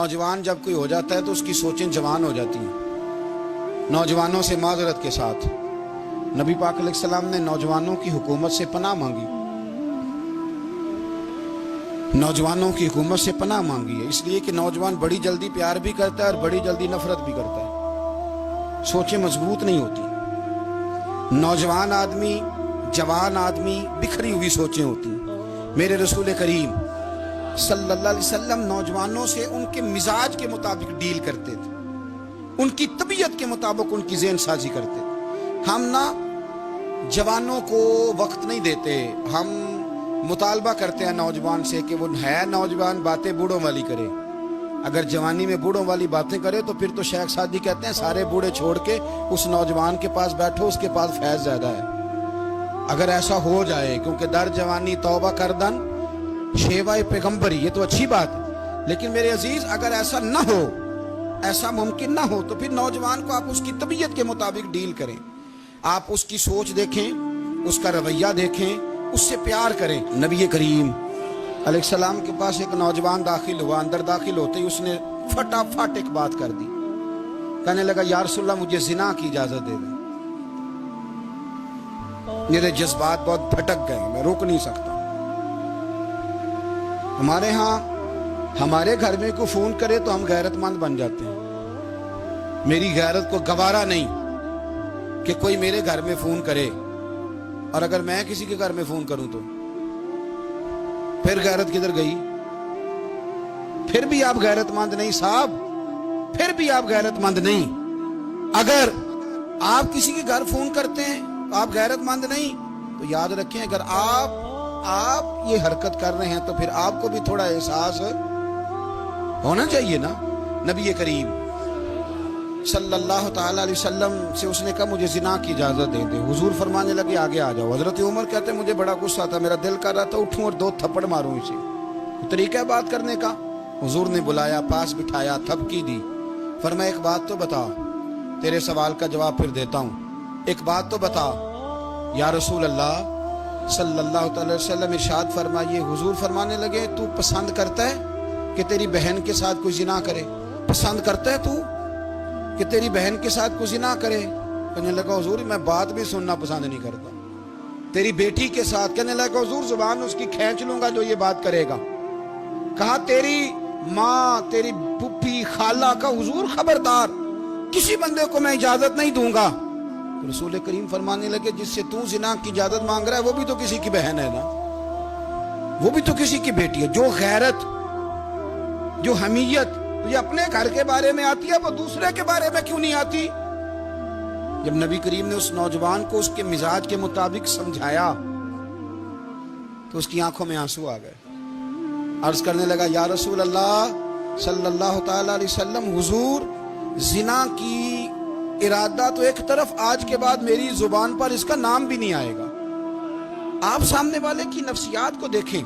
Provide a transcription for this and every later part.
नौजवान जब कोई हो जाता है तो उसकी सोचें जवान हो जाती हैं। नौजवानों से माजरत के साथ नबी पाक अलैहिस्सलाम ने नौजवानों की हुकूमत से पनाह मांगी, नौजवानों की हुकूमत से पनाह मांगी है, इसलिए कि नौजवान बड़ी जल्दी प्यार भी करता है और बड़ी जल्दी नफरत भी करता है। सोचें मजबूत नहीं होती। नौजवान आदमी, जवान आदमी, बिखरी हुई सोचें होती हैं। मेरे रसूल करीम सल्लल्लाहु अलैहि वसल्लम नौजवानों से उनके मिजाज के मुताबिक डील करते थे, उनकी तबीयत के मुताबिक उनकी ज़हन साजी करते थे। हम ना जवानों को वक्त नहीं देते, हम मुतालबा करते हैं नौजवान से कि वो है नौजवान बातें बूढ़ों वाली करे। अगर जवानी में बूढ़ों वाली बातें करे तो फिर तो शेख सादी कहते हैं सारे बूढ़े छोड़ के उस नौजवान के पास बैठो, उसके पास फैज ज्यादा है। अगर ऐसा हो जाए, क्योंकि दर जवानी तौबा करदन शेवाए पैगंबरी, ये तो अच्छी बात है, लेकिन मेरे अजीज अगर ऐसा ना हो, ऐसा मुमकिन ना हो, तो फिर नौजवान को आप उसकी तबीयत के मुताबिक डील करें। आप उसकी सोच देखें, उसका रवैया देखें, उससे प्यार करें। नबी करीम अलैहिस्सलाम के पास एक नौजवान दाखिल हुआ, अंदर दाखिल होते ही उसने फटाफट एक बात कर दी, कहने लगा या रसूलल्लाह मुझे जिना की इजाजत दे दें। मेरे जज्बात बहुत भटक गए, मैं रोक नहीं सकता। हमारे यहाँ हमारे घर में कोई फोन करे तो हम गैरतमंद बन जाते हैं। मेरी गैरत को गवारा नहीं कि कोई मेरे घर में फोन करे, और अगर मैं किसी के घर में फोन करूं तो फिर गैरत किधर गई? फिर भी आप गैरतमंद नहीं साहब, फिर भी आप गैरतमंद नहीं। अगर आप किसी के घर फोन करते हैं तो आप गैरतमंद नहीं, तो याद रखें अगर आप ये हरकत कर रहे हैं तो फिर आपको भी थोड़ा एहसास होना चाहिए ना। नबी करीम सल्लल्लाहु ताला अलैहि वसल्लम से उसने कहा मुझे जिना की इजाजत दे दे। हुजूर फरमाने लगे आगे आ जाओ। हजरत उमर कहते मुझे बड़ा गुस्सा था, मेरा दिल कर रहा था उठूं और 2 थप्पड़ मारूं इसे। तो तरीका है बात करने का। हुजूर ने बुलाया, पास बिठाया, थपकी दी, फरमाया एक बात तो बता, तेरे सवाल का जवाब फिर देता हूं, एक बात तो बता या रसूल अल्लाह सल्लल्लाहु अलैहि वसल्लम इरशाद फरमाइए। हुजूर फरमाने लगे तू पसंद करता है कि तेरी बहन के साथ कोई जिना करे? पसंद करता है तू कि तेरी बहन के साथ कोई जिना करे? कहने लगा हुजूर मैं बात भी सुनना पसंद नहीं करता। तेरी बेटी के साथ? कहने लगा हुजूर जुबान उसकी खींच लूंगा जो ये बात करेगा। कहा तेरी माँ, तेरी पुप्पी, खाला का? हुजूर खबरदार, किसी बंदे को मैं इजाजत नहीं दूंगा। रसूल करीम फरमाने लगे जिससे तू जिना की इजाजत मांग रहा है वो भी तो किसी की बहन है ना, वो भी तो किसी की बेटी है। जो गैरत, जो हमीयत तुझे अपने घर के बारे में आती है वो दूसरे के बारे में क्यों नहीं आती? जब नबी करीम ने उस नौजवान को उसके मिजाज के मुताबिक समझाया तो उसकी आंखों में आंसू आ गए। अर्ज करने लगा या रसूल अल्लाह सल्लल्लाहु ताला अलैहि वसल्लम, हुजूर जिना की इरादा तो एक तरफ, आज के बाद मेरी जुबान पर इसका नाम भी नहीं आएगा। आप सामने वाले की नफ्सियात को देखें,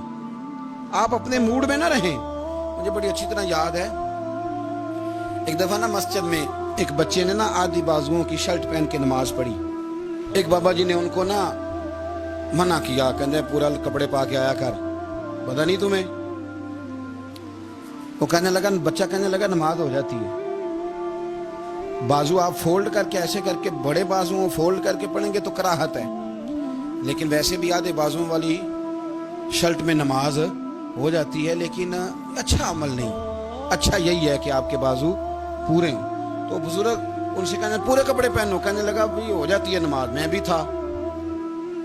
आप अपने मूड में ना रहें। मुझे बड़ी अच्छी तरह याद है एक दफा ना मस्जिद में एक बच्चे ने ना आधी बाजुओं की शर्ट पहन के नमाज पढ़ी। एक बाबा जी ने उनको ना मना किया, कहते पूरा कपड़े पा के आया कर, पता नहीं तुम्हें? वो कहने लगा, बच्चा कहने लगा नमाज हो जाती है, बाजू आप फोल्ड करके ऐसे करके, बड़े बाजुओं फोल्ड करके पढ़ेंगे तो कराहत है, लेकिन वैसे भी आधे बाजुओं वाली शर्ट में नमाज हो जाती है। लेकिन अच्छा अमल नहीं, अच्छा यही है कि आपके बाजू पूरे हों। तो बुजुर्ग उनसे कहने पूरे कपड़े पहनो। कहने लगा भाई हो जाती है नमाज, मैं भी था।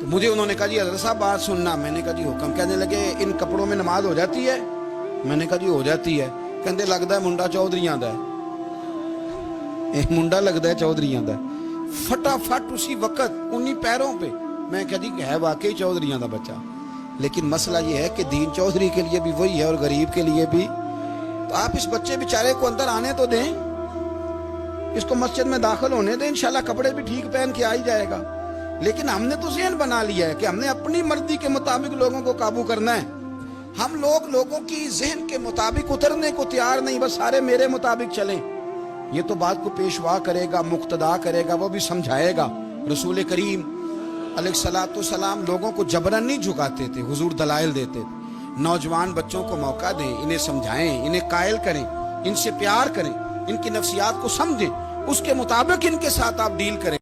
तो मुझे उन्होंने कहा जी हज़रत साहब बात सुनना। मैंने कहा जी हुक्म। कहने लगे इन कपड़ों में नमाज हो जाती है? मैंने कहा जी हो जाती है। कहते लगता है मुंडा चौधरीयां दा है, मुंडा लगता है चौधरीयां दा। फटाफट उसी वक्त उन्हीं पैरों पे मैं कह दी है वाकई चौधरीयां दा बच्चा। लेकिन मसला ये है कि दीन चौधरी के लिए भी वही है और गरीब के लिए भी। तो आप इस बच्चे बेचारे को अंदर आने तो दें, इसको मस्जिद में दाखिल होने दें, इंशाल्लाह कपड़े भी ठीक पहन के आ ही जाएगा। लेकिन हमने तो ज़हन बना लिया है कि हमने अपनी मर्जी के मुताबिक लोगों को काबू करना है। हम लोगों की ज़हन के मुताबिक उतरने को तैयार नहीं, बस सारे मेरे मुताबिक चलें। ये तो बात को पेशवा करेगा, मुक्तदा करेगा, वो भी समझाएगा। रसूल करीम अलैहिस्सलातु सलाम लोगों को जबरन नहीं झुकाते थे, हुजूर दलाइल देते थे। नौजवान बच्चों को मौका दें, इन्हें समझाएं, इन्हें कायल करें। ان سے پیار کریں، ان کی نفسیات کو سمجھیں، اس کے مطابق ان کے ساتھ آپ ڈیل کریں۔